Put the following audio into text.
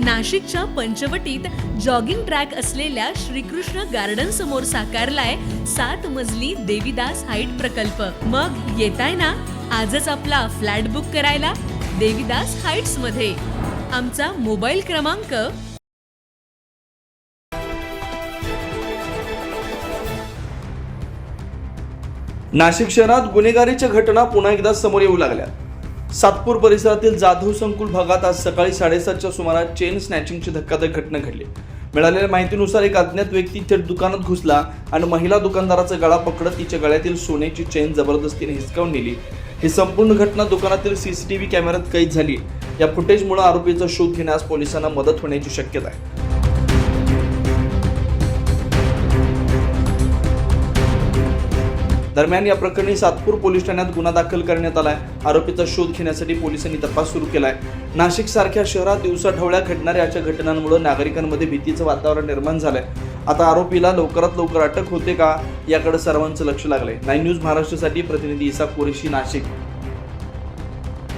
नाशिकच्या पंचवटीत jogging track असलेल्या Shrikrishna garden समोर साकारलाय 7 मजली देवीदास हाईट प्रकल्प। मग येताय ना आजच आपला फ्लॅट बुक करायला देवीदास हाईट्स मध्ये। आमचा मोबाईल क्रमांक नाशिक शहरात गुन्हेगारीच्या घटना पुन्हा एकदा समोर येऊ लागल्या। सातपूर परिसरातील जाधव संकुल भागात आज सकाळी 7:30च्या सुमारास चेन स्नॅचिंगची धक्कादायक घटना घडली। मिळालेल्या माहितीनुसार एक अज्ञात व्यक्ती थेट दुकानात घुसला आणि महिला दुकानदाराचा गळा पकडत तिच्या गळ्यातील सोन्याची चेन जबरदस्तीने हिसकावून नेली। ही संपूर्ण घटना दुकानातील सीसीटीव्ही कॅमेऱ्यात कैद झाली। या फुटेजमुळे आरोपीचा शोध घेण्यास पोलिसांना मदत होण्याची शक्यता आहे। दरम्यान या प्रकरणी सातपूर पोलीस ठाण्यात गुन्हा दाखल करण्यात आलाय। आरोपीचा शोध घेण्यासाठी पोलिसांनी तपास सुरू केलाय। नाशिक सारख्या शहरात दिवसाढवळ्या घडणाऱ्या अशा घटनांमुळे नागरिकांमध्ये भीतीचं वातावरण निर्माण झालंय। आता आरोपीला लवकरात लवकर अटक होते का याकडे सर्वांचं लक्ष लागलंय। 9 न्यूज महाराष्ट्रासाठी प्रतिनिधी इसा कुरेशी, नाशिक।